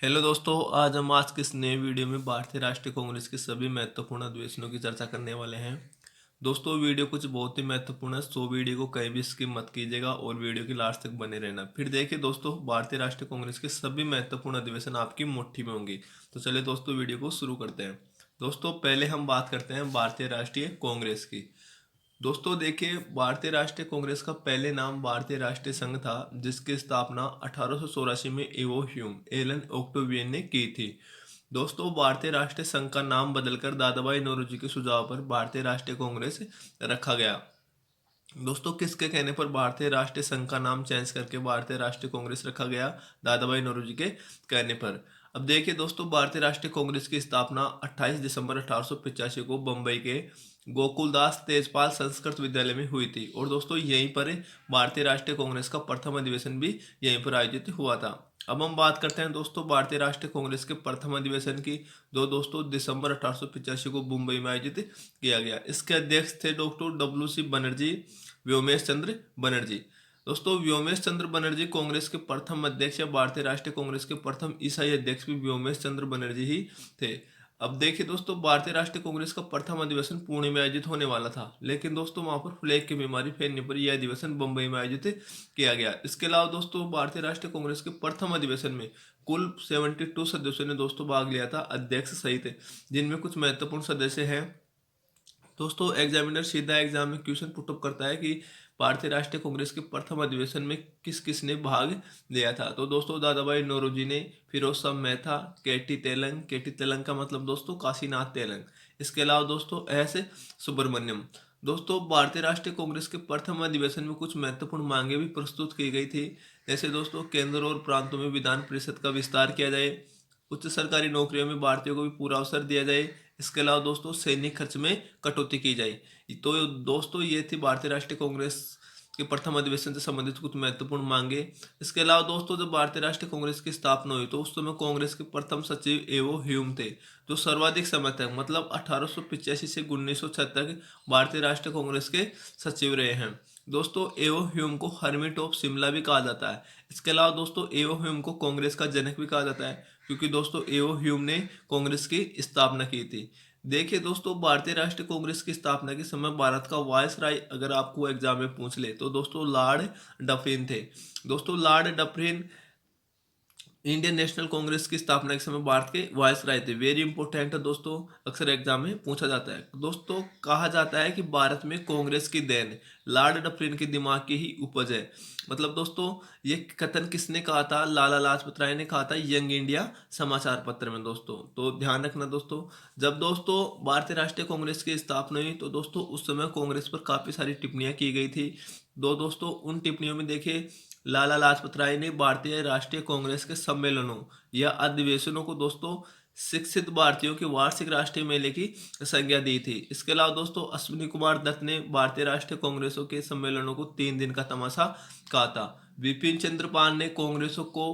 Hello दोस्तों, आज हम के इस नए वीडियो में भारतीय राष्ट्रीय कांग्रेस के सभी महत्वपूर्ण अधिवेशनों की चर्चा करने वाले हैं। दोस्तों वीडियो कुछ बहुत ही महत्वपूर्ण है, सो वीडियो को कहीं भी स्किप मत कीजिएगा और वीडियो की लास्ट तक बने रहना। फिर देखिए दोस्तों, भारतीय राष्ट्रीय कांग्रेस के सभी महत्वपूर्ण अधिवेशन आपकी मुट्ठी में होंगी। तो चलिए दोस्तों वीडियो को शुरू करते हैं। दोस्तों पहले हम बात करते हैं भारतीय राष्ट्रीय कांग्रेस की। दोस्तों देखिए, भारतीय राष्ट्रीय कांग्रेस का पहले नाम भारतीय राष्ट्रीय संघ था, जिसकी स्थापना 1884 में एवो ह्यूम एलन ओक्टोवियन ने की थी। दोस्तों भारतीय राष्ट्रीय संघ का नाम बदलकर दादाभाई नौरोजी के सुझाव पर भारतीय राष्ट्रीय कांग्रेस रखा गया। दोस्तों किसके कहने पर भारतीय राष्ट्रीय संघ का नाम चेंज करके भारतीय राष्ट्रीय कांग्रेस रखा गया? दादाभाई नौरोजी के कहने पर। अब देखिए दोस्तों, भारतीय राष्ट्रीय कांग्रेस की स्थापना 28 दिसंबर 1885 को बम्बई के गोकुलदास तेजपाल संस्कृत विद्यालय में हुई थी और दोस्तों यहीं पर भारतीय राष्ट्रीय कांग्रेस का प्रथम अधिवेशन भी यहीं पर आयोजित हुआ था। अब हम बात करते हैं दोस्तों भारतीय राष्ट्रीय कांग्रेस के प्रथम अधिवेशन की। दोस्तों दिसंबर 1885 को मुंबई में आयोजित किया गया। इसके अध्यक्ष थे doctor W C Banerjee, Vyomesh Chandra Banerjee. दोस्तों व्योमेश चंद्र बनर्जी कांग्रेस के प्रथम अध्यक्ष या भारतीय राष्ट्रीय कांग्रेस के प्रथम ईसाई अध्यक्ष भी व्योमेश चंद्र बनर्जी ही थे। अब देखिए दोस्तों, भारतीय राष्ट्रीय कांग्रेस का प्रथम अधिवेशन पुणे में आयोजित होने वाला था, लेकिन दोस्तों वहां पर प्लेग की बीमारी फैलने पर यह अधिवेशन बंबई में आयोजित किया गया। इसके अलावा दोस्तों भारतीय राष्ट्रीय कांग्रेस के प्रथम अधिवेशन में कुल 72 सदस्यों ने दोस्तों भाग लिया था, अध्यक्ष सहित, जिनमें कुछ महत्वपूर्ण सदस्य हैं। दोस्तों एग्जामिनर सीधा एग्जाम में क्वेश्चन पुटअप करता है कि भारतीय राष्ट्रीय कांग्रेस के प्रथम अधिवेशन में किस किस ने भाग लिया था। तो दोस्तों दादाभाई नौरोजी ने, फिरोज शाह मेहता, केटी तेलंग का मतलब दोस्तों काशीनाथ तेलंग। इसके अलावा दोस्तों एस सुब्रमण्यम। दोस्तों भारतीय राष्ट्रीय कांग्रेस के प्रथम अधिवेशन में कुछ महत्वपूर्ण मांगे भी प्रस्तुत की गई थी। जैसे दोस्तों केंद्र और प्रांतों में विधान परिषद का विस्तार किया जाए, उच्च सरकारी नौकरियों में भारतीयों को भी पूरा अवसर दिया जाए। इसके अलावा दोस्तों सैनिक खर्च में कटौती की जाए। तो दोस्तों ये थी भारतीय राष्ट्रीय कांग्रेस के प्रथम अधिवेशन से संबंधित कुछ महत्वपूर्ण मांगे। इसके अलावा दोस्तों जब भारतीय राष्ट्रीय कांग्रेस की स्थापना हुई तो उस समय कांग्रेस के प्रथम सचिव एवो ह्यूम थे, जो सर्वाधिक समय तक मतलब 1885 से 1906 तक भारतीय राष्ट्रीय कांग्रेस के सचिव रहे हैं। दोस्तों एवो ह्यूम को हर्मिट ऑफ शिमला भी कहा जाता है। इसके अलावा दोस्तों एवो ह्यूम को कांग्रेस का जनक भी कहा जाता है, क्योंकि दोस्तों एवो ह्यूम ने कांग्रेस की स्थापना की थी। देखिए दोस्तों, भारतीय राष्ट्रीय कांग्रेस की स्थापना के समय भारत का वायसराय अगर आपको एग्जाम में पूछ ले तो दोस्तों लॉर्ड डफरिन थे। दोस्तों Lord Dufferin Indian national Congress की स्थापना के समय भारत के वायसराय थे। वेरी इंपॉर्टेंट है दोस्तों, अक्सर एग्जाम में पूछा जाता है। दोस्तों कहा जाता है कि भारत में कांग्रेस की देन लॉर्ड डफरिन के दिमाग की ही उपज है। मतलब दोस्तों ये कथन किसने कहा था? लाला लाजपत राय ने कहा था यंग इंडिया समाचार पत्र में दोस्तों। तो ध्यान रखना दोस्तों, जब दोस्तों भारतीय राष्ट्रीय कांग्रेस की स्थापना हुई तो दोस्तों उस समय कांग्रेस पर काफी सारी टिप्पणियां की गई थी। दोस्तों उन टिप्पणियों में देखिए, लाला लाजपत राय ने भारतीय राष्ट्रीय कांग्रेस के सम्मेलनों या अधिवेशनों को दोस्तों शिक्षित भारतीयों के वार्षिक राष्ट्रीय मेले की संज्ञा दी थी। इसके अलावा दोस्तों अश्विनी कुमार दत्त ने भारतीय राष्ट्रीय कांग्रेसों के सम्मेलनों को 3 दिन का तमाशा कहा था। विपिन चंद्र पाल ने कांग्रेसों को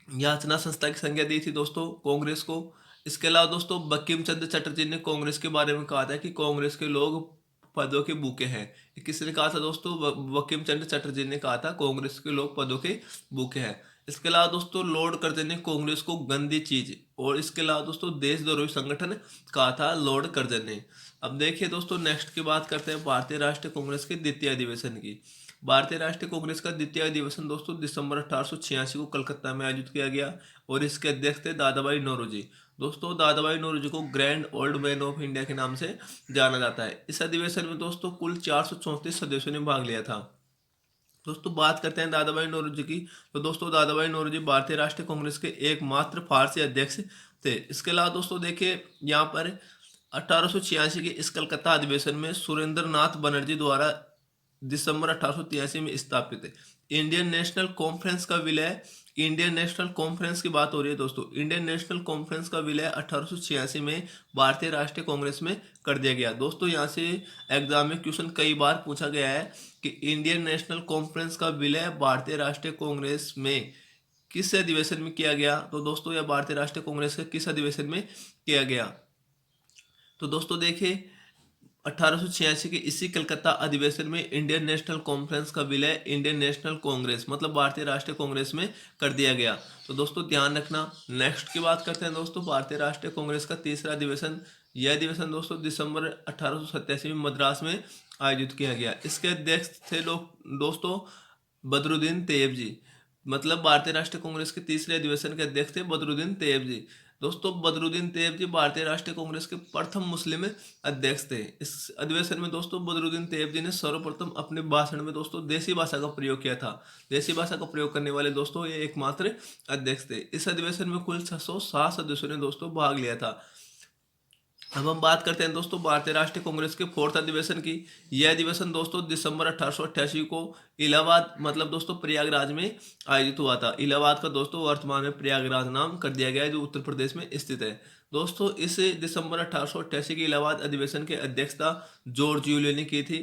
याचना संस्था की संज्ञा दी थी दोस्तों कांग्रेस को। इसके अलावा दोस्तों बंकिम चंद्र चटर्जी ने कांग्रेस के बारे में कहा था कि कांग्रेस के लोग पदों के भूखे हैं। ये किसने कहा था दोस्तों? बंकिम चंद्र चटर्जी ने कहा था कांग्रेस के लोग पदों के भूखे हैं। इसके अलावा दोस्तों लॉर्ड कर्जन ने कांग्रेस को गंदी चीज और इसके अलावा दोस्तों देशद्रोही संगठन कहा था लॉर्ड कर्जन ने। अब देखिए दोस्तों नेक्स्ट की बात करते हैं भारतीय राष्ट्रीय कांग्रेस के द्वितीय अधिवेशन की। भारतीय राष्ट्रीय कांग्रेस का द्वितीय अधिवेशन दोस्तों दिसंबर 1886 को कलकत्ता में आयोजित किया गया और इसके अध्यक्ष थे दादाभाई नौरोजी। दोस्तों दादाभाई नौरोजी को grand old man of India के नाम से जाना जाता है। इस अधिवेशन में दोस्तों कुल 434 सदस्यों ने भाग लिया था। दोस्तों बात करते हैं दादाभाई नौरोजी की। तो दोस्तों दादाभाई नौरोजी भारतीय राष्ट्रीय कांग्रेस के एकमात्र फारसी अध्यक्ष थे। इसके अलावा दोस्तों देखिए यहाँ पर 1886 के इस कलकत्ता अधिवेशन में सुरेंद्र नाथ बनर्जी द्वारा दिसंबर 1883 में स्थापित है इंडियन नेशनल कॉन्फ्रेंस का विलय। इंडियन नेशनल कॉन्फ्रेंस की बात हो रही है दोस्तों। इंडियन नेशनल कॉन्फ्रेंस का विलय 1886 में भारतीय राष्ट्रीय कांग्रेस में कर दिया गया। दोस्तों यहाँ से एग्जाम में क्वेश्चन कई बार पूछा गया है कि इंडियन नेशनल कॉन्फ्रेंस का विलय भारतीय राष्ट्रीय कांग्रेस में किस अधिवेशन में किया गया? तो दोस्तों यह भारतीय राष्ट्रीय कांग्रेस के किस अधिवेशन में किया गया? तो दोस्तों देखिए 1886 के इसी कलकत्ता अधिवेशन में इंडियन नेशनल कॉन्फ्रेंस का विलय इंडियन नेशनल कांग्रेस मतलब भारतीय राष्ट्रीय कांग्रेस में कर दिया गया। तो दोस्तों ध्यान रखना। नेक्स्ट की बात करते हैं दोस्तों, भारतीय राष्ट्रीय कांग्रेस का तीसरा अधिवेशन। यह अधिवेशन दोस्तों दिसंबर 1887 में मद्रास में आयोजित किया गया। इसके अध्यक्ष थे लोग दोस्तों बदरुद्दीन तैयब जी, मतलब भारतीय राष्ट्रीय कांग्रेस के तीसरे अधिवेशन के अध्यक्ष थे बदरुद्दीन तैयब जी। दोस्तों बदरुद्दीन तैयब जी भारतीय राष्ट्रीय कांग्रेस के प्रथम मुस्लिम अध्यक्ष थे। इस अधिवेशन में दोस्तों बदरुद्दीन तैयब जी ने सर्वप्रथम अपने भाषण में दोस्तों देसी भाषा का प्रयोग किया था। देसी भाषा का प्रयोग करने वाले दोस्तों ये एकमात्र अध्यक्ष थे। इस अधिवेशन में कुल 607 सदस्यों ने दोस्तों भाग लिया था। अब हम बात करते हैं दोस्तों भारतीय राष्ट्रीय कांग्रेस के फोर्थ अधिवेशन की। यह अधिवेशन दोस्तों दिसंबर 1888 को इलाहाबाद मतलब दोस्तों प्रयागराज में आयोजित हुआ था। इलाहाबाद का दोस्तों वर्तमान में प्रयागराज नाम कर दिया गया है, जो उत्तर प्रदेश में स्थित है। दोस्तों इस दिसंबर 1888 के इलाहाबाद अधिवेशन की अध्यक्षता जॉर्ज यूले ने की थी।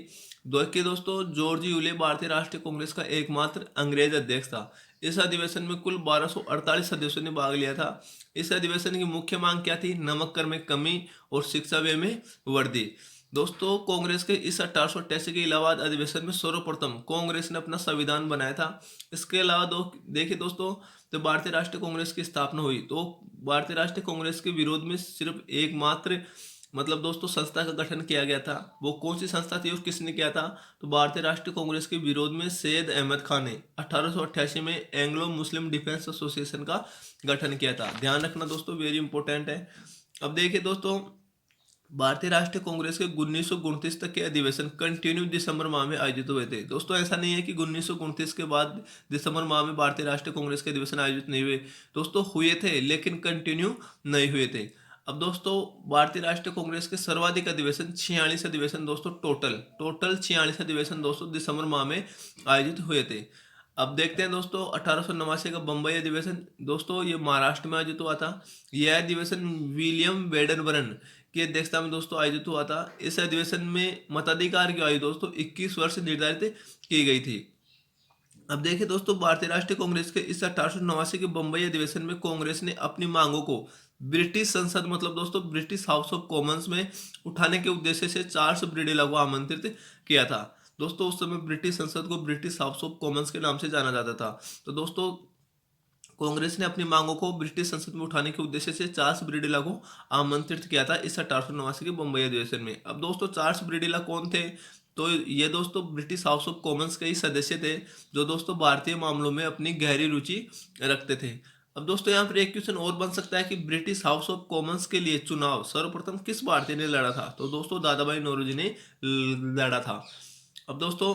दोस्तों जॉर्ज यूले भारतीय राष्ट्रीय कांग्रेस का एकमात्र अंग्रेज अध्यक्ष था। इस अधिवेशन में कुल 1248 सदस्यों ने भाग लिया था। इस अधिवेशन की मुख्य मांग क्या थी? नमक कर में कमी और शिक्षा व्यय में वृद्धि। दोस्तों कांग्रेस के इस 1888 के इलाहाबाद अधिवेशन में सर्वप्रथम कांग्रेस ने अपना संविधान बनाया था। इसके अलावा देखिए दोस्तों, तो भारतीय राष्ट्रीय कांग्रेस की स्थापना हुई तो भारतीय राष्ट्रीय कांग्रेस के विरोध में सिर्फ एकमात्र मतलब दोस्तों संस्था का गठन किया गया था। वो कौन सी संस्था थी और किसने किया था? तो भारतीय राष्ट्रीय कांग्रेस के विरोध में सैयद अहमद खान ने 1888 में एंग्लो मुस्लिम डिफेंस एसोसिएशन का गठन किया था। ध्यान रखना दोस्तों, वेरी इंपॉर्टेंट है। अब देखिए दोस्तों, भारतीय राष्ट्रीय कांग्रेस के 1929 तक के अधिवेशन कंटिन्यू दिसंबर माह में आयोजित हुए थे। दोस्तों ऐसा नहीं है कि 1929 के बाद दिसंबर माह में भारतीय राष्ट्रीय कांग्रेस के अधिवेशन आयोजित नहीं हुए। दोस्तों हुए थे, लेकिन कंटिन्यू नहीं हुए थे। अब दोस्तों भारतीय राष्ट्रीय कांग्रेस के सर्वाधिक अधिवेशन 46 अधिवेशन दोस्तों टोटल 46 अधिवेशन दोस्तों दिसंबर माह में आयोजित हुए थे। अब देखते हैं दोस्तों 1889 का बम्बई अधिवेशन। दोस्तों ये महाराष्ट्र में आयोजित हुआ था। यह अधिवेशन विलियम वेडनबर्न की अध्यक्षता में दोस्तों आयोजित हुआ था। इस अधिवेशन में मताधिकार की आयु दोस्तों 21 वर्ष निर्धारित की गई थी। अब देखिए दोस्तों, भारतीय राष्ट्रीय कांग्रेस के इस 1889 के बम्बई अधिवेशन में कांग्रेस ने अपनी मांगों को ब्रिटिश संसद मतलब दोस्तों ब्रिटिश हाउस ऑफ कॉमन्स में उठाने के उद्देश्य से चार्ल्स ब्रिडेला को आमंत्रित किया था। दोस्तों उस समय ब्रिटिश संसद को ब्रिटिश हाउस ऑफ कॉमन्स के नाम से जाना जाता था। तो दोस्तों कांग्रेस ने अपनी मांगों को ब्रिटिश संसद में उठाने के उद्देश्य से चार्ल्स ब्रिडेला को आमंत्रित किया था इस 1889 के बम्बई अधिवेशन में। अब दोस्तों चार्ल्स ब्रिडेला कौन थे? तो ये दोस्तों ब्रिटिश हाउस ऑफ कॉमन्स के ही सदस्य थे, जो दोस्तों भारतीय मामलों में अपनी गहरी रुचि रखते थे। अब दोस्तों यहाँ पर एक क्वेश्चन और बन सकता है कि ब्रिटिश हाउस ऑफ कॉमन्स के लिए चुनाव सर्वप्रथम किस भारतीय ने लड़ा था? तो दोस्तों दादा भाई नौरोजी ने लड़ा था। अब दोस्तों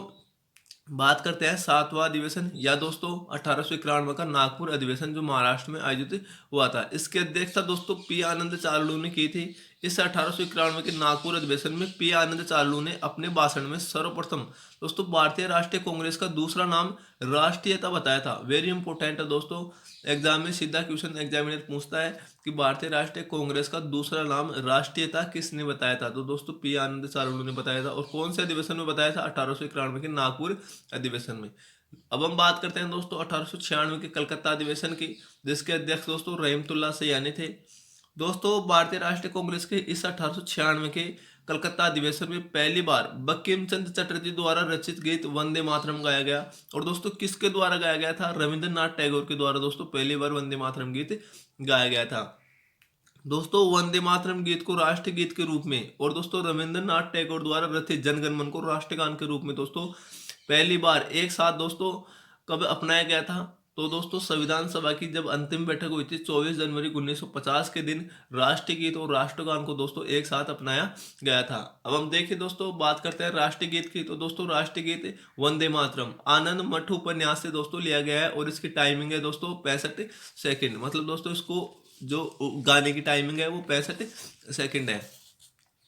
बात करते हैं सातवां अधिवेशन या दोस्तों 1891 का नागपुर अधिवेशन, जो महाराष्ट्र में आयोजित हुआ था। इसकी अध्यक्षता दोस्तों पी आनंद चार्लू ने की थी। इस 1891 के नागपुर अधिवेशन में पी आनंद चार्लू ने अपने भाषण में सर्वप्रथम दोस्तों भारतीय राष्ट्रीय कांग्रेस का दूसरा नाम राष्ट्रीयता बताया था। वेरी इंपॉर्टेंट है दोस्तों, एग्जाम में सीधा क्वेश्चन एग्जामिनर पूछता है कि भारतीय राष्ट्रीय कांग्रेस का दूसरा नाम राष्ट्रीयता किसने बताया था? तो दोस्तों पी आनंद चार्लू ने बताया था। और कौन से अधिवेशन में बताया था? 1891 के नागपुर अधिवेशन में। अब हम बात करते हैं दोस्तों 1896 के कलकत्ता अधिवेशन की, जिसके अध्यक्ष दोस्तों रहमतुल्लाह सयानी थे। दोस्तों भारतीय राष्ट्रीय कांग्रेस के इस 1896 के कलकत्ता अधिवेशन में पहली बार बंकिम चंद्र चटर्जी द्वारा रचित गीत वंदे मातरम गाया गया। और दोस्तों किसके द्वारा गाया गया था? रविंद्रनाथ टैगोर के द्वारा दोस्तों पहली बार वंदे मातरम गीत गाया गया था। दोस्तों वंदे मातरम गीत को राष्ट्रीय गीत के रूप में और दोस्तों रविंद्रनाथ टैगोर द्वारा रचित जनगण मन को राष्ट्रगान के रूप में दोस्तों पहली बार एक साथ दोस्तों कब अपनाया गया था? तो दोस्तों संविधान सभा की जब अंतिम बैठक हुई थी 24 जनवरी 1950 के दिन राष्ट्रीय गीत और राष्ट्रगान को दोस्तों एक साथ अपनाया गया था। अब हम देखिए दोस्तों बात करते हैं राष्ट्रीय गीत की। तो दोस्तों राष्ट्रीय गीत वंदे मातरम आनंद मठ उपन्यास से दोस्तों लिया गया है और इसकी टाइमिंग है दोस्तों 65 सेकेंड। मतलब दोस्तों इसको जो गाने की टाइमिंग है वो 65 सेकेंड है।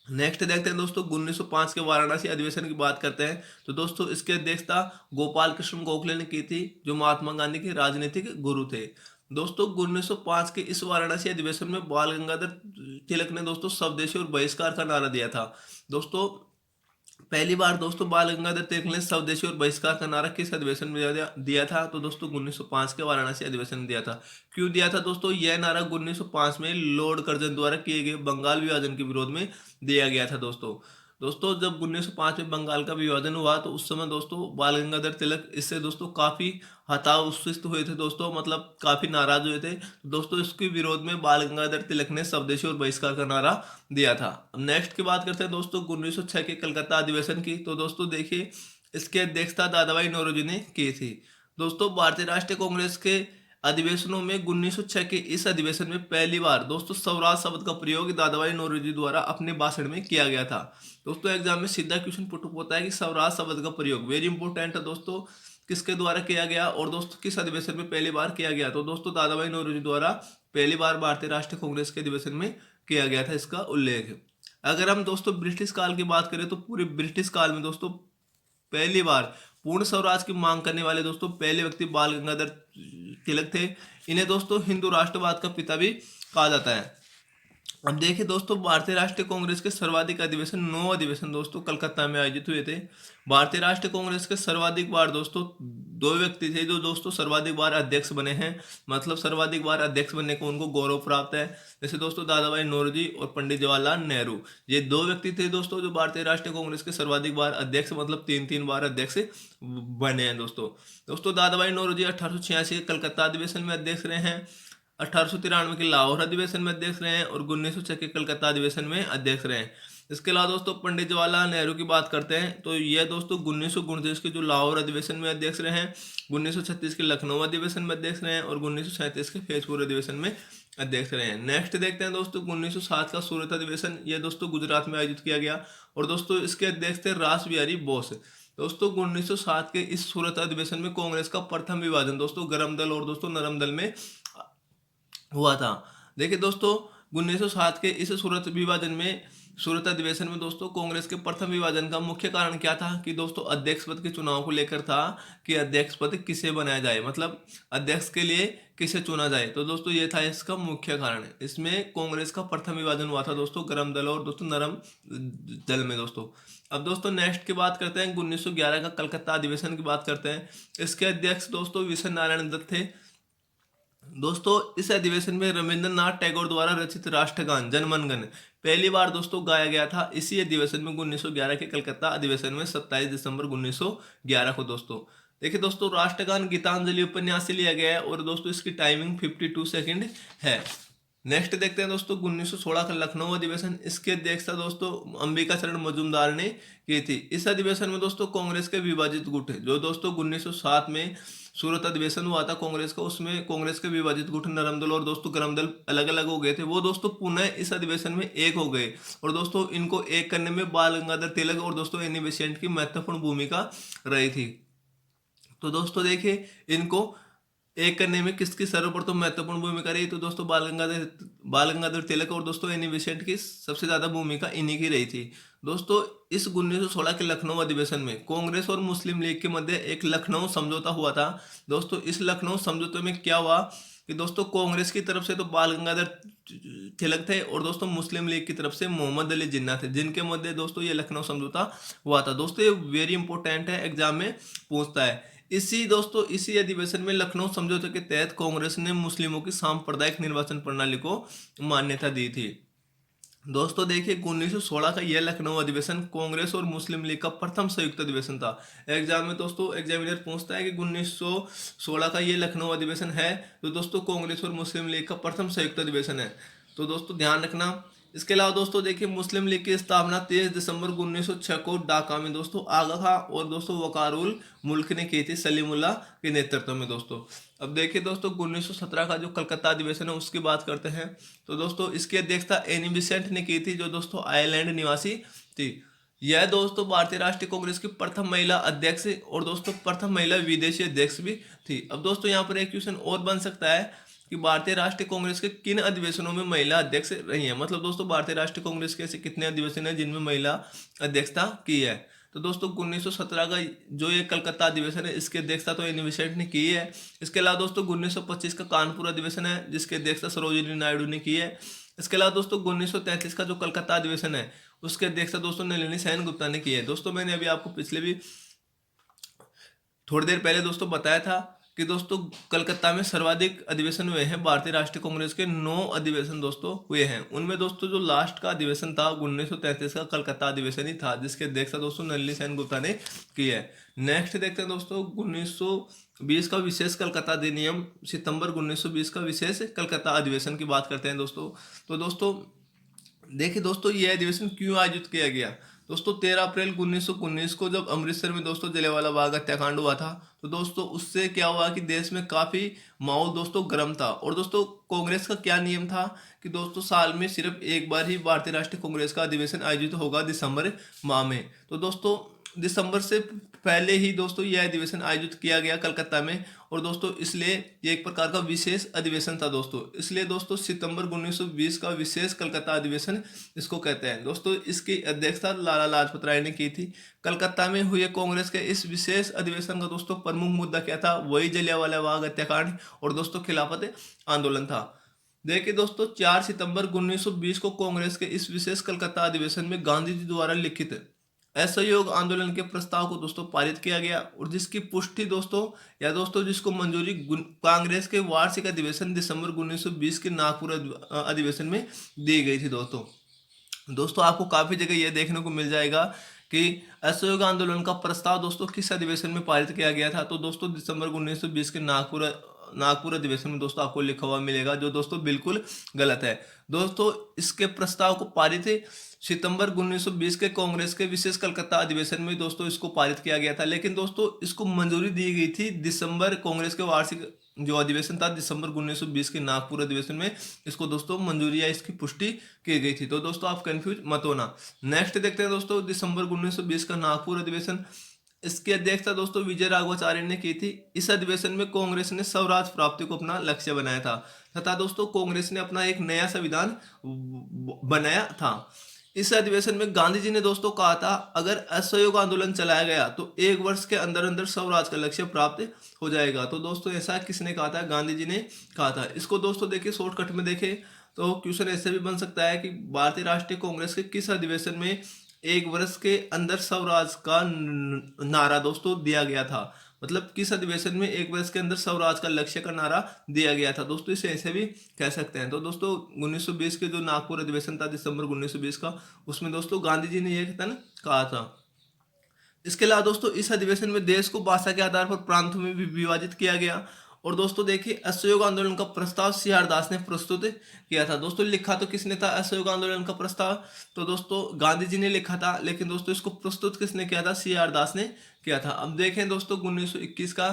नेक्स्ट देखते हैं दोस्तों 1905 के वाराणसी अधिवेशन की बात करते हैं। तो दोस्तों इसकी अध्यक्षता गोपाल कृष्ण गोखले ने की थी, जो महात्मा गांधी के राजनीतिक गुरु थे। दोस्तों 1905 के इस वाराणसी अधिवेशन में बाल गंगाधर तिलक ने दोस्तों स्वदेशी और बहिष्कार का नारा दिया था। दोस्तों पहली बार दोस्तों बाल गंगाधर तिलक ने स्वदेशी और बहिष्कार का नारा किस अधिवेशन में दिया था? तो दोस्तों 1905 के वाराणसी अधिवेशन में दिया था। क्यों दिया था दोस्तों? यह नारा 1905 में लॉर्ड कर्जन द्वारा किए गए बंगाल विभाजन के विरोध में दिया गया था दोस्तों। दोस्तों जब 1905 में बंगाल का विभाजन हुआ तो उस समय दोस्तों बाल गंगाधर तिलक इससे दोस्तों काफी हताशित हुए थे दोस्तों, मतलब काफी नाराज हुए थे। दोस्तों इसके विरोध में बाल गंगाधर तिलक ने स्वदेशी और बहिष्कार का नारा दिया था। अब नेक्स्ट की बात करते हैं दोस्तों 1906 के कलकत्ता अधिवेशन की। तो दोस्तों देखिए इसकी अध्यक्षता दादा भाई नौरोजी ने की थी। दोस्तों भारतीय राष्ट्रीय कांग्रेस के अधिवेशनों में 1906 के इस अधिवेशन में पहली बार दोस्तों स्वराज शब्द का प्रयोग दादा भाई नौरोजी द्वारा अपने भाषण में किया गया था। दोस्तों एग्जाम में सीधा क्वेश्चन पुट होता है कि स्वराज शब्द का प्रयोग वेरी इंपॉर्टेंट है दोस्तों, किसके द्वारा किया गया और दोस्तों किस अधिवेशन में पहली बार किया गया। तो दोस्तों दादा भाई नौरोजी द्वारा पहली बार भारतीय राष्ट्रीय कांग्रेस के अधिवेशन में किया गया था इसका उल्लेख। अगर हम दोस्तों ब्रिटिश काल की बात करें तो पूरे ब्रिटिश काल में दोस्तों पहली बार पूर्ण स्वराज की मांग करने वाले दोस्तों पहले व्यक्ति बाल गंगाधर तिलक थे। इन्हें दोस्तों हिंदू राष्ट्रवाद का पिता भी कहा जाता है। अब देखिए दोस्तों भारतीय राष्ट्रीय कांग्रेस के सर्वाधिक अधिवेशन 9 अधिवेशन दोस्तों कलकत्ता में आयोजित हुए थे। भारतीय राष्ट्रीय कांग्रेस के सर्वाधिक बार दोस्तों 2 व्यक्ति थे जो दोस्तों सर्वाधिक बार अध्यक्ष बने हैं, मतलब सर्वाधिक बार अध्यक्ष बनने को उनको गौरव प्राप्त है। जैसे दोस्तों दादा भाई नौरोजी और पंडित जवाहरलाल नेहरू, ये 2 व्यक्ति थे दोस्तों जो भारतीय राष्ट्रीय कांग्रेस के सर्वाधिक बार अध्यक्ष मतलब 3 बार अध्यक्ष बने हैं दोस्तों। दोस्तों दादा भाई नौरोजी 1886 के कलकत्ता अधिवेशन में अध्यक्ष रहे हैं, 1893 के लाहौर अधिवेशन में अध्यक्ष रहे हैं और 1906 के कलकत्ता अधिवेशन में अध्यक्ष रहे हैं। इसके अलावा दोस्तों पंडित जवाहरलाल नेहरू की बात करते हैं तो ये दोस्तों 1929 के जो लाहौर अधिवेशन में अध्यक्ष रहे हैं, 1936 के लखनऊ अधिवेशन में अध्यक्ष रहे हैं और 1937 के फैजपुर अधिवेशन में अध्यक्ष रहे हैं। नेक्स्ट देखते हैं दोस्तों 1907 का सूरत अधिवेशन, यह दोस्तों गुजरात में आयोजित किया गया और दोस्तों इसके अध्यक्ष थे रास बिहारी बोस। दोस्तों 1907 के इस सूरत अधिवेशन में कांग्रेस का प्रथम विभाजन दोस्तों गर्म दल और दोस्तों नरम दल में हुआ था। देखिए दोस्तों 1907 के इस सूरत अधिवेशन में दोस्तों कांग्रेस के प्रथम विभाजन का मुख्य कारण क्या था कि दोस्तों अध्यक्ष पद के चुनाव को लेकर था कि अध्यक्ष पद किसे बनाया जाए, मतलब अध्यक्ष के लिए किसे चुना जाए। तो दोस्तों ये था इसका मुख्य कारण। इसमें कांग्रेस का प्रथम विभाजन हुआ था दोस्तों गर्म दल और दोस्तों नरम दल में दोस्तों। अब दोस्तों नेक्स्ट की बात करते हैं 1911 का कलकत्ता अधिवेशन की बात करते हैं। इसके अध्यक्ष दोस्तों विशे नारायण दत्त थे। दोस्तों इस अधिवेशन में रविंद्रनाथ टैगोर द्वारा रचित राष्ट्रगान जनगण मन पहली बार दोस्तों गाया गया था। इसी अधिवेशन में 1911 के कलकत्ता अधिवेशन में 27 दिसंबर 1911 को दोस्तों। देखिए दोस्तों राष्ट्रगान गीतांजलि उपन्यास से लिया गया है और दोस्तों इसकी टाइमिंग 52 सेकंड है। नेक्स्ट देखते हैं दोस्तों 1916 का लखनऊ अधिवेशन, इसकी अध्यक्षता दोस्तों अंबिका चरण मजूमदार ने की थी। इस अधिवेशन में दोस्तों कांग्रेस के विभाजित गुट जो दोस्तों 1907 में सूरत अधिवेशन हुआ था कांग्रेस का, उसमें कांग्रेस के विभाजित गुट नरम दल और दोस्तों गर्म दल अलग अलग हो गए थे, वो दोस्तों पुनः इस अधिवेशन में एक हो गए और दोस्तों इनको एक करने में बाल गंगाधर तिलक और दोस्तों एनी बेसेंट की महत्वपूर्ण भूमिका रही थी। तो दोस्तों देखिए इनको एक करने में किसकी सर्वप्रथम महत्वपूर्ण भूमिका रही, तो दोस्तों बाल गंगाधर तिलक और दोस्तों एनी बेसेंट की सबसे ज्यादा भूमिका इन्हीं की रही थी। दोस्तों इस 1916 के लखनऊ अधिवेशन में कांग्रेस और मुस्लिम लीग के मध्य एक लखनऊ समझौता हुआ था। दोस्तों इस लखनऊ समझौते में क्या हुआ कि दोस्तों कांग्रेस की तरफ से तो बाल गंगाधर तिलक थे और दोस्तों मुस्लिम लीग की तरफ से मोहम्मद अली जिन्ना थे, जिनके मध्य दोस्तों ये लखनऊ समझौता हुआ था। दोस्तों ये वेरी इंपॉर्टेंट है, एग्जाम में पूछता है। इसी अधिवेशन में लखनऊ समझौते के तहत कांग्रेस ने मुस्लिमों की सांप्रदायिक निर्वाचन प्रणाली को मान्यता दी थी। दोस्तों देखिए 1916 का यह लखनऊ अधिवेशन कांग्रेस और मुस्लिम लीग का प्रथम संयुक्त अधिवेशन था। एग्जाम में दोस्तों एग्जामिनर पूछता है कि 1916 का यह लखनऊ अधिवेशन है तो दोस्तों कांग्रेस और मुस्लिम लीग का प्रथम संयुक्त अधिवेशन है, तो दोस्तों ध्यान रखना। इसके अलावा दोस्तों देखिए मुस्लिम लीग की स्थापना 23 दिसंबर 1906 को ढाका में दोस्तों आगा खां और दोस्तों वकारुल मुल्क ने की थी सलीमुल्लाह के नेतृत्व में दोस्तों। अब देखिए दोस्तों 1917 का जो कलकत्ता अधिवेशन है उसकी बात करते हैं। तो दोस्तों इसकी अध्यक्षता एनी बेसेंट ने की थी जो दोस्तों आयरलैंड निवासी थी। यह दोस्तों भारतीय राष्ट्रीय कांग्रेस की प्रथम महिला अध्यक्ष और दोस्तों प्रथम महिला विदेशी अध्यक्ष भी थी। अब दोस्तों यहाँ पर एक क्वेश्चन और बन सकता है कि भारतीय राष्ट्रीय कांग्रेस के किन अधिवेशनों में महिला अध्यक्ष रही है, मतलब दोस्तों भारतीय राष्ट्रीय कांग्रेस के ऐसे कितने अधिवेशन है जिनमें महिला अध्यक्षता की है। तो दोस्तों 1917 का जो ये कलकत्ता अधिवेशन है इसकी अध्यक्षता तो एनी बेसेंट ने की है। इसके अलावा दोस्तों 1925 का कानपुर अधिवेशन है जिसकी अध्यक्षता सरोजिनी नायडू ने की है। इसके अलावा दोस्तों 1933 का जो कलकत्ता अधिवेशन है उसकी अध्यक्षता दोस्तों नलिनी सेनगुप्ता ने की है। दोस्तों मैंने अभी आपको पिछले भी थोड़ी देर पहले दोस्तों बताया था कि दोस्तों कलकत्ता में सर्वाधिक अधिवेशन हुए हैं। भारतीय राष्ट्रीय कांग्रेस के 9 अधिवेशन दोस्तों हुए हैं। उनमें दोस्तों जो लास्ट का अधिवेशन था 1933 का कलकत्ता अधिवेशन ही था, जिसके अध्यक्षता दोस्तों नलिनी सेन गुप्ता ने की है। नेक्स्ट देखते हैं दोस्तों 1920 का विशेष कलकत्ता अधिनियम, सितंबर 1920 का विशेष कलकत्ता अधिवेशन की बात करते हैं दोस्तों। तो दोस्तों देखिए दोस्तों, ये अधिवेशन क्यों आयोजित किया गया। दोस्तों 13 अप्रैल 1919 को जब अमृतसर में दोस्तों जलियांवाला बाग हत्याकांड हुआ था, तो दोस्तों उससे क्या हुआ कि देश में काफ़ी माहौल दोस्तों गर्म था। और दोस्तों कांग्रेस का क्या नियम था कि दोस्तों साल में सिर्फ एक बार ही भारतीय राष्ट्रीय कांग्रेस का अधिवेशन आयोजित होगा, दिसंबर माह में। तो दोस्तों दिसंबर से पहले ही दोस्तों यह अधिवेशन आयोजित किया गया कलकत्ता में। और दोस्तों इसलिए ये एक प्रकार का विशेष अधिवेशन था दोस्तों, इसलिए दोस्तों सितंबर 1920 का विशेष कलकत्ता अधिवेशन इसको कहते हैं। दोस्तों इसकी अध्यक्षता लाला लाजपत राय ने की थी। कलकत्ता में हुए कांग्रेस के इस विशेष अधिवेशन का दोस्तों प्रमुख मुद्दा क्या था, वही जलियांवाला बाग हत्याकांड और दोस्तों खिलाफत आंदोलन था। देखिए दोस्तों 4 सितंबर 1920 को कांग्रेस के इस विशेष कलकत्ता अधिवेशन में गांधी जी द्वारा लिखित असहयोग आंदोलन के प्रस्ताव को दोस्तों पारित किया गया, और जिसकी पुष्टि दोस्तों या दोस्तों जिसको मंजूरी कांग्रेस के वार्षिक अधिवेशन दिसंबर 1920 के नागपुर अधिवेशन में दी गई थी दोस्तों आपको काफी जगह यह देखने को मिल जाएगा कि असहयोग आंदोलन का प्रस्ताव दोस्तों किस अधिवेशन में पारित किया गया था। तो दोस्तों दिसंबर 1920 के नागपुर अधिवेशन में दोस्तों आपको लिखा हुआ मिलेगा, जो दोस्तों बिल्कुल गलत है। दोस्तों इसके प्रस्ताव को पारित सितंबर 1920 के कांग्रेस के विशेष कलकत्ता अधिवेशन में दोस्तों इसको पारित किया गया था, लेकिन दोस्तों इसको मंजूरी दी गई थी दिसंबर कांग्रेस के वार्षिक जो अधिवेशन था दिसंबर 1920 के नागपुर अधिवेशन में इसको दोस्तों मंजूरी या इसकी पुष्टि की गई थी। तो दोस्तों आप कंफ्यूज मत होना। नेक्स्ट देखते हैं दोस्तों दिसंबर 1920 का नागपुर अधिवेशन, इसकी अध्यक्षता दोस्तों विजय राघवाचार्य ने की थी। इस अधिवेशन में कांग्रेस ने स्वराज प्राप्ति को अपना लक्ष्य बनाया था तथा दोस्तों कांग्रेस ने अपना एक नया संविधान बनाया था। इस अधिवेशन में गांधी जी ने दोस्तों कहा था, अगर असहयोग आंदोलन चलाया गया तो 1 वर्ष के अंदर अंदर स्वराज का लक्ष्य प्राप्त हो जाएगा। तो दोस्तों ऐसा किसने कहा था, गांधी जी ने कहा था। इसको दोस्तों देखिए शॉर्टकट में देखें तो क्वेश्चन ऐसे भी बन सकता है कि भारतीय राष्ट्रीय कांग्रेस के किस अधिवेशन में 1 वर्ष के अंदर स्वराज का नारा दोस्तों दिया गया था। मतलब किस अधिवेशन में 1 वर्ष के अंदर स्वराज का लक्ष्य का नारा दिया गया था। दोस्तों इसे ऐसे भी कह सकते हैं। तो दोस्तों 1920 के जो नागपुर अधिवेशन था दिसंबर 1920 का, उसमें दोस्तों गांधी जी ने यह कहा था। इसके अलावा दोस्तों इस अधिवेशन में देश को भाषा के आधार पर प्रांतों में भी विभाजित किया गया। और दोस्तों देखिए असहयोग आंदोलन का प्रस्ताव सीआर दास ने प्रस्तुत किया था। दोस्तों लिखा तो किसने था असहयोग आंदोलन का प्रस्ताव, तो दोस्तों गांधी जी ने लिखा था, लेकिन दोस्तों इसको प्रस्तुत किसने किया था, सीआर दास ने किया था। अब देखें दोस्तों 1921 का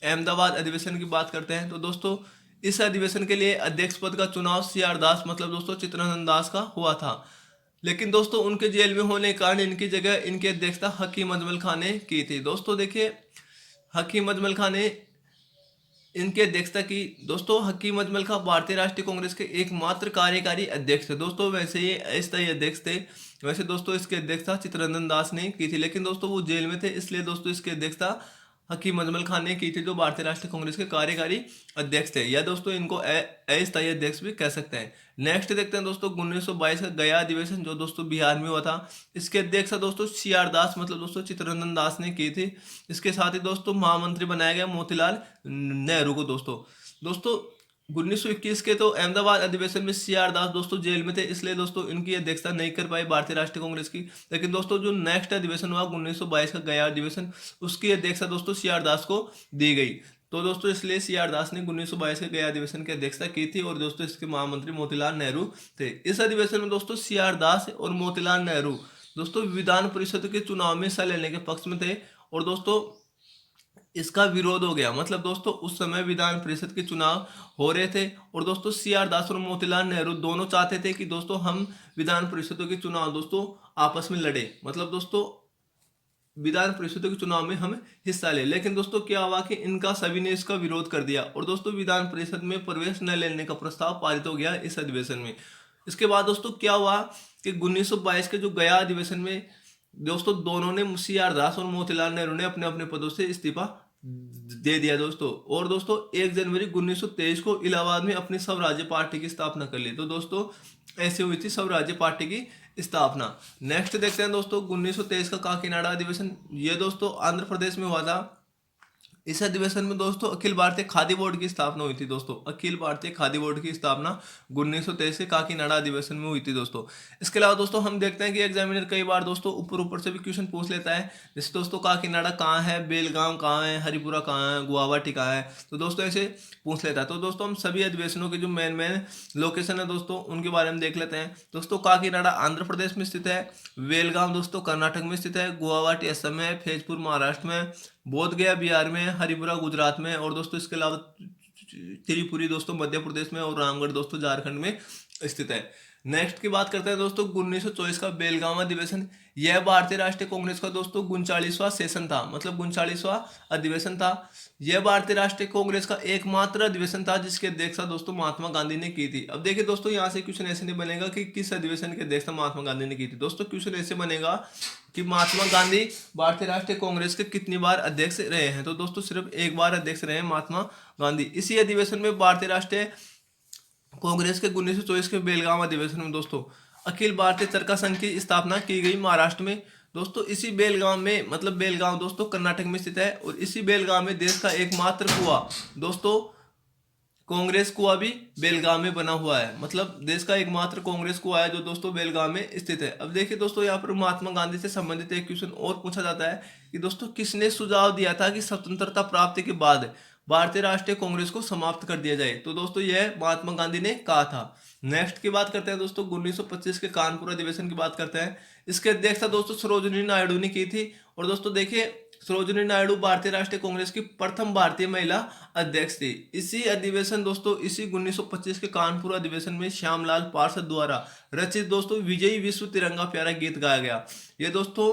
अहमदाबाद अधिवेशन की बात करते हैं। तो दोस्तों इस अधिवेशन के लिए अध्यक्ष पद का चुनाव सीआर दास मतलब दोस्तों चित्तरंजन दास का हुआ था, लेकिन दोस्तों उनके जेल में होने के कारण इनकी जगह इनकी अध्यक्षता हकीम अजमल खान ने की थी। दोस्तों देखिए हकीम अजमल खान ने इनकी अध्यक्षता की। दोस्तों हकीम अजमल खान भारतीय राष्ट्रीय कांग्रेस के एकमात्र कार्यकारी अध्यक्ष थे दोस्तों। वैसे ये अस्थायी अध्यक्ष थे। वैसे दोस्तों इसकी अध्यक्षता चित्तरंजन दास ने की थी, लेकिन दोस्तों वो जेल में थे, इसलिए दोस्तों इसकी अध्यक्षता हकीम अजमल खान ने की थी, जो भारतीय राष्ट्रीय कांग्रेस के कार्यकारी अध्यक्ष थे, या दोस्तों इनको अस्थायी अध्यक्ष भी कह सकते हैं। नेक्स्ट देखते हैं दोस्तों 1922 का गया अधिवेशन, जो दोस्तों बिहार में हुआ था। इसके अध्यक्षता दोस्तों सीआर दास मतलब दोस्तों चित्तरंजन दास ने की थी। इसके साथ ही दोस्तों महामंत्री बनाया गया मोतीलाल नेहरू को। दोस्तों 1921 के तो अहमदाबाद अधिवेशन में सीआर दास दोस्तों जेल में थे, इसलिए दोस्तों इनकी अध्यक्षता नहीं कर पाई भारतीय राष्ट्रीय कांग्रेस की। लेकिन दोस्तों जो नेक्स्ट अधिवेशन हुआ 1922 का गया अधिवेशन, उसकी अध्यक्षता दोस्तों सीआर दास को दी गई। तो दोस्तों इसलिए सीआर दास ने 1922 के गया अधिवेशन की अध्यक्षता की थी, और दोस्तों इसके महामंत्री मोतीलाल नेहरू थे। इस अधिवेशन में दोस्तों सीआर दास और मोतीलाल नेहरू दोस्तों विधान परिषद के चुनाव में हिस्सा लेने के पक्ष में थे, और दोस्तों इसका विरोध हो गया। मतलब दोस्तों उस समय विधान परिषद के चुनाव हो रहे थे, और दोस्तों सीआर दास और मोतीलाल नेहरू दोनों चाहते थे कि दोस्तों हम विधान परिषदों के चुनाव दोस्तों आपस में लड़े, मतलब दोस्तों विधान परिषदों के चुनाव में हम हिस्सा ले। लेकिन दोस्तों क्या हुआ कि इनका सभी ने इसका विरोध कर दिया, और दोस्तों विधान परिषद में प्रवेश न लेने का प्रस्ताव पारित हो गया इस अधिवेशन में। इसके बाद दोस्तों क्या हुआ कि 1922 के जो गया अधिवेशन में दोस्तों दोनों ने सीआर दास और मोतीलाल नेहरू ने अपने अपने पदों से इस्तीफा दे दिया दोस्तों। और दोस्तों 1 जनवरी 1923 को इलाहाबाद में अपनी स्वराज्य पार्टी की स्थापना कर ली। तो दोस्तों ऐसे हुई थी स्वराज्य पार्टी की स्थापना। नेक्स्ट देखते हैं दोस्तों 1923 का काकीनाडा अधिवेशन। ये दोस्तों आंध्र प्रदेश में हुआ था। इस अधिवेशन में दोस्तों अखिल भारतीय खादी बोर्ड की स्थापना हुई थी दोस्तों। अखिल भारतीय खादी बोर्ड की स्थापना 1923 के काकीनाडा अधिवेशन में हुई थी दोस्तों। इसके अलावा दोस्तों हम देखते हैं कि एग्जामिनर कई बार दोस्तों ऊपर ऊपर से भी क्वेश्चन पूछ लेता है। जैसे दोस्तों काकीनाडा कहाँ है, बेलगाम कहाँ है, हरिपुरा कहाँ है, गुवाहाटी कहाँ है, तो दोस्तों ऐसे पूछ लेता है। तो दोस्तों हम सभी अधिवेशनों के जो मेन मेन लोकेशन है दोस्तों उनके बारे में देख लेते हैं। दोस्तों काकीनाडा आंध्र प्रदेश में स्थित है, बेलगाम दोस्तों कर्नाटक में स्थित है, गुवाहाटी असम में, फैजपुर महाराष्ट्र में, बोध गया बिहार में, हरिपुरा गुजरात में, और दोस्तों इसके अलावा त्रिपुरी दोस्तों मध्य प्रदेश में, और रामगढ़ दोस्तों झारखंड में स्थित है। नेक्स्ट की बात करते हैं दोस्तों 1924 का बेलगाम अधिवेशन। यह भारतीय राष्ट्रीय कांग्रेस का दोस्तों 39वां सेशन था, मतलब 39वां अधिवेशन था। यह भारतीय राष्ट्रीय कांग्रेस का एकमात्र अधिवेशन था जिसकी अध्यक्षता दोस्तों महात्मा गांधी ने की थी। अब देखिए दोस्तों यहाँ से क्वेश्चन ऐसे नहीं बनेगा कि किस अधिवेशन की अध्यक्षता महात्मा गांधी ने की थी। दोस्तों क्वेश्चन ऐसे बनेगा कि महात्मा गांधी भारतीय राष्ट्रीय कांग्रेस के कितनी बार अध्यक्ष रहे हैं। तो दोस्तों सिर्फ एक बार अध्यक्ष रहे हैं महात्मा गांधी। इसी अधिवेशन में भारतीय राष्ट्रीय कांग्रेस के 1924 के बेलगाम अधिवेशन में दोस्तों अखिल भारतीय चरखा संघ की स्थापना की गई महाराष्ट्र में। दोस्तों इसी बेलगाम में, मतलब बेलगाम दोस्तों कर्नाटक में स्थित है, और इसी बेलगाम में देश का एकमात्र कुआं दोस्तों कांग्रेस कुआं भी बेलगाम में बना हुआ है। मतलब देश का एकमात्र कांग्रेस कुआं है जो दोस्तों बेलगाम में स्थित है। अब देखिए दोस्तों यहाँ पर महात्मा गांधी से संबंधित एक क्वेश्चन और पूछा जाता है कि दोस्तों किसने सुझाव दिया था कि स्वतंत्रता प्राप्ति के बाद भारतीय राष्ट्रीय कांग्रेस को समाप्त कर दिया जाए। तो दोस्तों यह महात्मा गांधी ने कहा था। नेक्स्ट की बात करते हैं दोस्तों 1925 के कानपुर अधिवेशन की बात करते हैं। इसके अध्यक्षता दोस्तों सरोजिनी नायडू ने की थी। और दोस्तों देखिए सरोजिनी नायडू भारतीय राष्ट्रीय कांग्रेस की प्रथम भारतीय महिला अध्यक्ष थी। इसी अधिवेशन दोस्तों इसी 1925 के कानपुर अधिवेशन में श्यामलाल पार्षद द्वारा रचित दोस्तों विजयी विश्व तिरंगा प्यारा गीत गाया गया। ये दोस्तों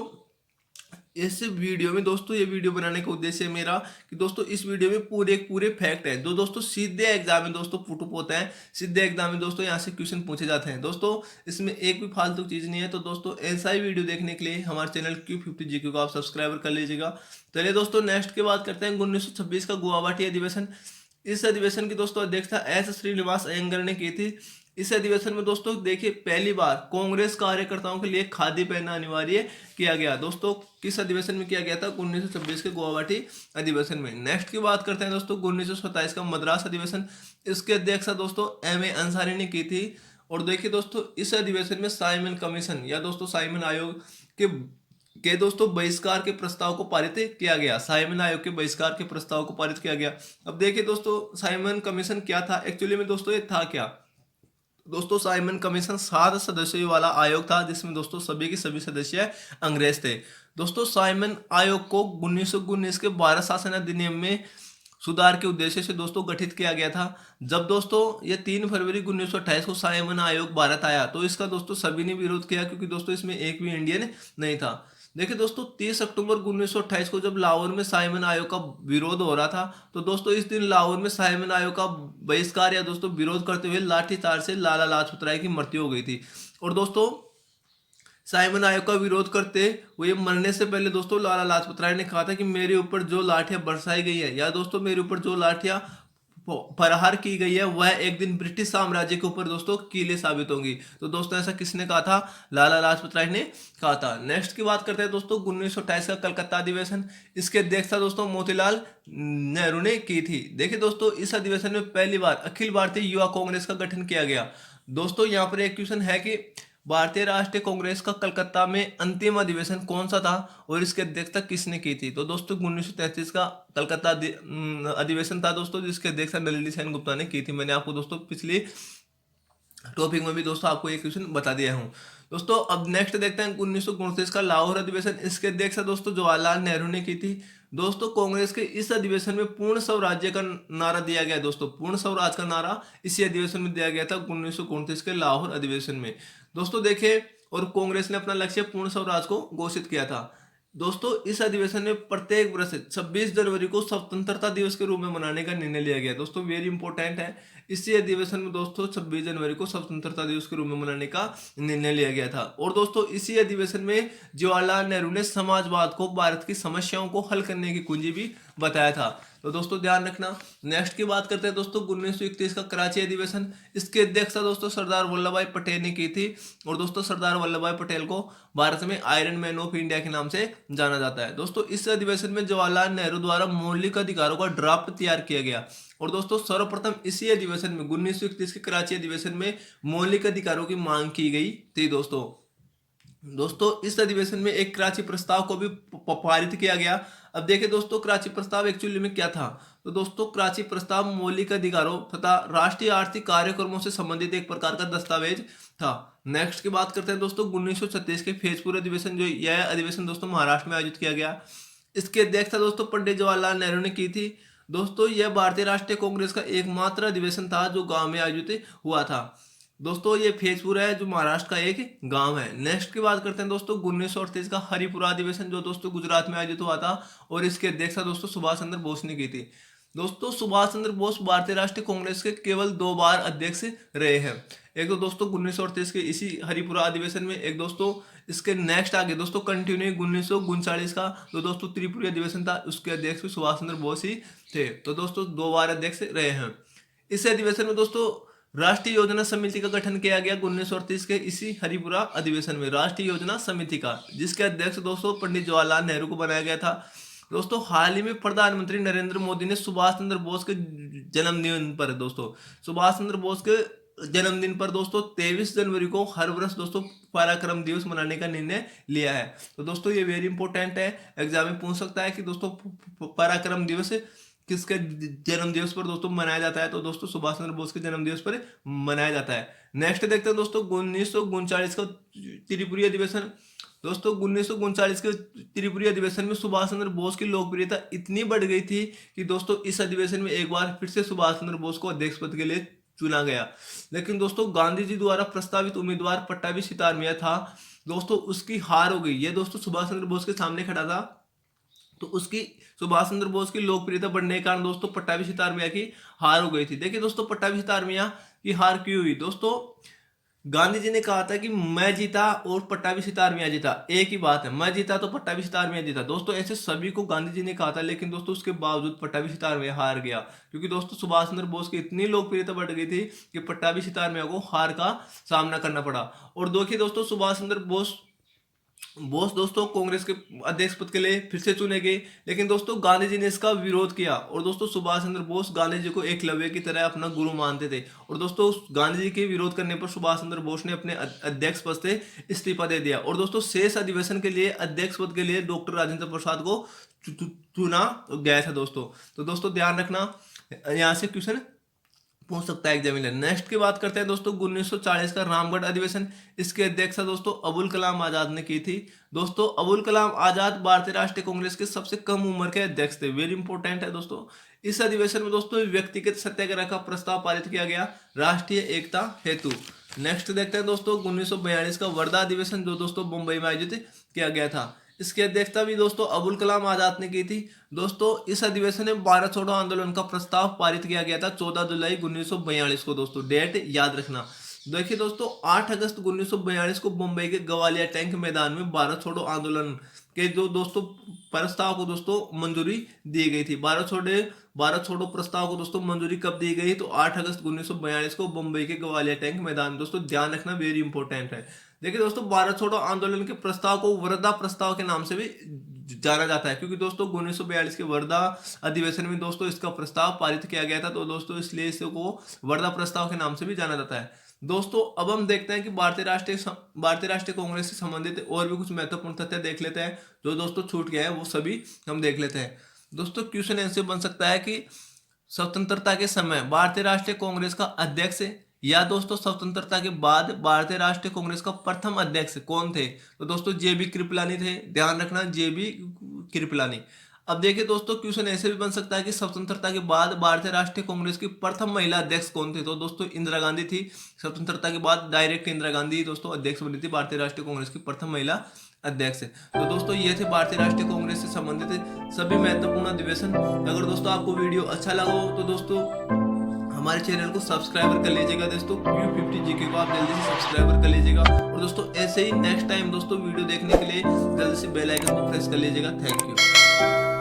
इस वीडियो में दोस्तों, ये वीडियो बनाने का उद्देश्य है मेरा कि दोस्तों इस वीडियो में पूरे फैक्ट है जो दोस्तों सीधे एग्जाम में दोस्तों पुट अप होते हैं। सीधे एग्जाम में दोस्तों यहाँ से क्वेश्चन पूछे जाते हैं दोस्तों। इसमें एक भी फालतू चीज नहीं है। तो दोस्तों ऐसा ही वीडियो देखने के लिए हमारे चैनल Q50 GK को आप सब्सक्राइबर कर लीजिएगा। चलिए दोस्तों नेक्स्ट की बात करते हैं 1926 का गुवाहाटी अधिवेशन। इस अधिवेशन की दोस्तों अध्यक्षता एस श्रीनिवास अयंगर ने की थी। इस अधिवेशन में दोस्तों देखिए पहली बार कांग्रेस कार्यकर्ताओं के लिए खादी पहनना अनिवार्य किया गया। दोस्तों किस अधिवेशन में किया गया था? 1926 के गुवाहाटी अधिवेशन में। नेक्स्ट की बात करते हैं दोस्तों 1927 का मद्रास अधिवेशन। इसके अध्यक्षता दोस्तों M.A. अंसारी ने की थी। और देखिए दोस्तों इस अधिवेशन में साइमन कमीशन या दोस्तों साइमन आयोग के दोस्तों बहिष्कार के प्रस्ताव को पारित किया गया। साइमन आयोग के बहिष्कार के प्रस्ताव को पारित किया गया। अब देखिए दोस्तों साइमन कमीशन क्या था एक्चुअली में दोस्तों, ये था क्या? दोस्तों साइमन कमीशन 7 सदस्यों वाला आयोग था जिसमें दोस्तों सभी के सभी सदस्य अंग्रेज थे। दोस्तों साइमन आयोग को 1919 के भारत शासन अधिनियम में सुधार के उद्देश्य से दोस्तों गठित किया गया था। जब दोस्तों ये 3 फरवरी 1928 को साइमन आयोग भारत आया तो इसका दोस्तों सभी ने विरोध किया क्योंकि दोस्तों इसमें एक भी इंडियन नहीं था। देखिए दोस्तों 30 अक्टूबर 1928 को जब लाहौर में साइमन आयोग का विरोध हो रहा था तो दोस्तों इस दिन लाहौर में साइमन आयोग का बहिष्कार या दोस्तों विरोध करते हुए लाठीचार्ज से लाला लाजपत राय की मृत्यु हो गई थी। और दोस्तों साइमन आयोग का विरोध करते हुए मरने से पहले दोस्तों लाला लाजपत राय ने कहा था कि मेरे ऊपर जो लाठियां बरसाई गई है या दोस्तों मेरे ऊपर जो लाठियां प्रहार की गई है वह एक दिन ब्रिटिश साम्राज्य के ऊपर दोस्तों कीले साबित होंगी। तो दोस्तों ऐसा किसने कहा था? लाला लाजपत राय ने कहा था। नेक्स्ट की बात करते हैं दोस्तों 1928 का कलकत्ता अधिवेशन। इसके अध्यक्षता दोस्तों मोतीलाल नेहरू ने की थी। देखिए दोस्तों इस अधिवेशन में पहली बार अखिल भारतीय युवा कांग्रेस का गठन किया गया। दोस्तों यहाँ पर एक क्वेश्चन है कि भारतीय राष्ट्रीय कांग्रेस का कलकत्ता में अंतिम अधिवेशन कौन सा था और इसकी अध्यक्षता किसने की थी? तो दोस्तों 1933 का कलकत्ता अधिवेशन था दोस्तों जिसकी अध्यक्षता नलिनी सेन गुप्ता ने की थी। मैंने आपको दोस्तों पिछली टॉपिक में भी दोस्तों आपको एक क्वेश्चन बता दिया हूँ। दोस्तों अब नेक्स्ट देखते हैं 1929 का लाहौर अधिवेशन। इसके अध्यक्षता दोस्तों जवाहरलाल नेहरू ने की थी। दोस्तों कांग्रेस के इस अधिवेशन में पूर्ण स्वराज्य का नारा दिया गया। दोस्तों पूर्ण स्वराज का नारा इसी अधिवेशन में दिया गया था 1929 के लाहौर अधिवेशन में। दोस्तों देखिए और कांग्रेस ने अपना लक्ष्य पूर्ण स्वराज को घोषित किया था। दोस्तों इस अधिवेशन में प्रत्येक वर्ष 26 जनवरी को स्वतंत्रता दिवस के रूप में मनाने का निर्णय लिया गया। दोस्तों वेरी इंपॉर्टेंट है, इसी अधिवेशन में दोस्तों 26 जनवरी को स्वतंत्रता दिवस के रूप में मनाने का निर्णय लिया गया था। और दोस्तों इसी अधिवेशन में जवाहरलाल नेहरू ने समाजवाद को भारत की समस्याओं को हल करने की कुंजी भी बताया था। तो दोस्तों ध्यान रखना। नेक्स्ट की बात करते हैं दोस्तों 1931 का कराची अधिवेशन। इसकी अध्यक्षता दोस्तों सरदार वल्लभ भाई पटेल ने की थी। और दोस्तों सरदार वल्लभ भाई पटेल को भारत में आयरन मैन ऑफ इंडिया के नाम से जाना जाता है। दोस्तों इस अधिवेशन में जवाहरलाल नेहरू द्वारा मौलिक अधिकारों का ड्राफ्ट तैयार किया गया। और दोस्तों सर्वप्रथम इसी अधिवेशन में 1931 के कराची अधिवेशन में मौलिक अधिकारों की मांग की गई थी। दोस्तों इस अधिवेशन में एक कराची प्रस्ताव को भी पारित किया गया। अब देखिए दोस्तों कराची प्रस्ताव एक्चुअली में क्या था। तो दोस्तों कराची प्रस्ताव मौलिक अधिकारों तथा राष्ट्रीय आर्थिक कार्यक्रमों से संबंधित एक प्रकार का दस्तावेज था। नेक्स्ट की बात करते हैं दोस्तों 1936 के फैजपुर अधिवेशन। जो यह अधिवेशन दोस्तों महाराष्ट्र में आयोजित किया गया। इसकी अध्यक्षता दोस्तों पंडित जवाहरलाल नेहरू ने की थी। दोस्तों यह भारतीय राष्ट्रीय कांग्रेस का एकमात्र अधिवेशन था जो गांव में आयोजित हुआ था। दोस्तों ये फैजपुर है जो महाराष्ट्र का एक गांव है। नेक्स्ट की बात करते हैं दोस्तों 1938 का हरिपुरा अधिवेशन जो दोस्तों गुजरात में आयोजित हुआ था। और इसकी अध्यक्षता दोस्तों सुभाष चंद्र बोस ने की थी। दोस्तों सुभाष चंद्र बोस भारतीय राष्ट्रीय कांग्रेस के केवल 2 बार अध्यक्ष रहे हैं। एक तो दोस्तों 1938 के इसी हरिपुरा अधिवेशन में, एक दोस्तों इसके नेक्स्ट आगे दोस्तों कंटिन्यू 1939 का जो दोस्तों त्रिपुरी अधिवेशन था उसके अध्यक्ष भी सुभाष चंद्र बोस ही थे। तो दोस्तों 2 बार अध्यक्ष रहे हैं। इस अधिवेशन में दोस्तों राष्ट्रीय योजना समिति का गठन किया गया 1938 के इसी हरिपुरा अधिवेशन में, राष्ट्रीय योजना समिति का, जिसके अध्यक्ष दोस्तों पंडित जवाहरलाल नेहरू को बनाया गया था। दोस्तों हाल ही में प्रधानमंत्री नरेंद्र मोदी ने सुभाष चंद्र बोस के जन्मदिन पर दोस्तों 23 जनवरी को हर वर्ष दोस्तों पराक्रम दिवस मनाने का निर्णय लिया है। तो दोस्तों ये वेरी इंपॉर्टेंट है, एग्जाम में पूछ सकता है कि दोस्तों पराक्रम दिवस किसके जन्म दिवस पर दोस्तों मनाया जाता है। तो दोस्तों सुभाष चंद्र बोस के जन्म दिवस पर मनाया जाता है। नेक्स्ट देखते हैं दोस्तों 1939 का त्रिपुरी अधिवेशन। दोस्तों 1939 के त्रिपुरी अधिवेशन में सुभाष चंद्र बोस की लोकप्रियता इतनी बढ़ गई थी कि दोस्तों इस अधिवेशन में एक बार फिर से सुभाष चंद्र बोस को अध्यक्ष पद के लिए चुना गया। लेकिन दोस्तों गांधी जी द्वारा प्रस्तावित उम्मीदवार पट्टाभी सितारमिया था। दोस्तों उसकी हार हो गई। ये दोस्तों सुभाष चंद्र बोस के सामने खड़ा था। तो उसकी सुभाष चंद्र बोस की लोकप्रियता बढ़ने के कारण दोस्तों पट्टाभी सितारमिया की हार हो गई थी। देखिए दोस्तों पट्टाभी सितारमिया की हार क्यों हुई। दोस्तों गांधी जी ने कहा था कि मैं जीता और पट्टाभी सितारमिया जीता, एक ही बात है, मैं जीता तो पट्टाभी सितारमिया जीता। दोस्तों ऐसे सभी को गांधी जी ने कहा था, लेकिन दोस्तों उसके बावजूद पट्टाभी सितारमिया हार गया, क्योंकि दोस्तों सुभाष चंद्र बोस की इतनी लोकप्रियता बढ़ गई थी कि पट्टाभी सितारमिया को हार का सामना करना पड़ा। और देखिए दोस्तों सुभाष चंद्र बोस दोस्तों कांग्रेस के अध्यक्ष पद के लिए फिर से चुने गए। लेकिन दोस्तों गांधी जी ने इसका विरोध किया। और दोस्तों सुभाष चंद्र बोस गांधी जी को एकलव्य की तरह अपना गुरु मानते थे। और दोस्तों गांधी जी के विरोध करने पर सुभाष चंद्र बोस ने अपने अध्यक्ष पद से इस्तीफा दे दिया। और दोस्तों शेष अधिवेशन के लिए अध्यक्ष पद के लिए डॉक्टर राजेंद्र प्रसाद को चुना गया था दोस्तों। तो दोस्तों ध्यान रखना, यहाँ से क्वेश्चन पूछ सकता है एग्जामिनर। नेक्स्ट की बात करते हैं दोस्तों 1940 का रामगढ़ अधिवेशन। इसके अध्यक्षता दोस्तों अबुल कलाम आजाद ने की थी। दोस्तों अबुल कलाम आजाद भारतीय राष्ट्रीय कांग्रेस के सबसे कम उम्र के अध्यक्ष थे। वेरी इंपॉर्टेंट है दोस्तों। इस अधिवेशन में दोस्तों व्यक्तिगत सत्याग्रह का प्रस्ताव पारित किया गया राष्ट्रीय एकता हेतु। नेक्स्ट देखते हैं दोस्तों 1942 का वर्धा अधिवेशन जो दोस्तों मुंबई में आयोजित किया गया था। इसकी अध्यक्षता भी दोस्तों अबुल कलाम आजाद ने की थी। दोस्तों इस अधिवेशन में भारत छोड़ो आंदोलन का प्रस्ताव पारित किया गया था 14 जुलाई 1942 को। दोस्तों डेट याद रखना। देखिए दोस्तों 8 अगस्त 1942 को मुंबई के गवालिया टैंक मैदान में भारत छोड़ो आंदोलन के जो दोस्तों प्रस्ताव को दोस्तों मंजूरी दी गई थी। भारत छोड़ो प्रस्ताव को दोस्तों मंजूरी कब दी गई, तो 8 अगस्त 1942 को मुंबई के गवालिया टैंक मैदान में। दोस्तों ध्यान रखना, वेरी इंपॉर्टेंट है। देखिए दोस्तों भारत छोड़ो आंदोलन के प्रस्ताव को वर्धा प्रस्ताव के नाम से भी जाना जाता है, क्योंकि दोस्तों 1942 के वर्धा अधिवेशन में दोस्तों इसका प्रस्ताव पारित किया गया था। तो दोस्तों इसलिए इसको वर्धा प्रस्ताव के नाम से भी जाना जाता है। दोस्तों अब हम देखते हैं कि भारतीय राष्ट्रीय कांग्रेस से संबंधित और भी कुछ महत्वपूर्ण तथ्य देख लेते हैं। जो दोस्तों छूट गया है वो सभी हम देख लेते हैं। दोस्तों क्वेश्चन ऐसे बन सकता है कि स्वतंत्रता के समय भारतीय राष्ट्रीय कांग्रेस का अध्यक्ष या दोस्तों स्वतंत्रता के बाद भारतीय राष्ट्रीय कांग्रेस का प्रथम अध्यक्ष कौन थे। तो दोस्तों जेबी कृपलानी थे। ध्यान रखना, जेबी कृपलानी। अब देखिए दोस्तों क्वेश्चन ऐसे भी बन सकता है कि स्वतंत्रता के बाद भारतीय राष्ट्रीय कांग्रेस की प्रथम महिला अध्यक्ष कौन थे। तो दोस्तों इंदिरा गांधी थी। स्वतंत्रता के बाद डायरेक्ट इंदिरा गांधी दोस्तों अध्यक्ष बनी थी भारतीय राष्ट्रीय कांग्रेस की प्रथम महिला अध्यक्ष। तो दोस्तों ये थे भारतीय राष्ट्रीय कांग्रेस से संबंधित सभी महत्वपूर्ण अधिवेशन। अगर दोस्तों आपको वीडियो अच्छा लगा हो तो दोस्तों हमारे चैनल को सब्सक्राइबर कर लीजिएगा दोस्तों। U50 जीके को आप जल्दी से सब्सक्राइबर कर लीजिएगा। और दोस्तों ऐसे ही नेक्स्ट टाइम दोस्तों वीडियो देखने के लिए जल्दी से बेल आइकन को प्रेस कर लीजिएगा। Thank you.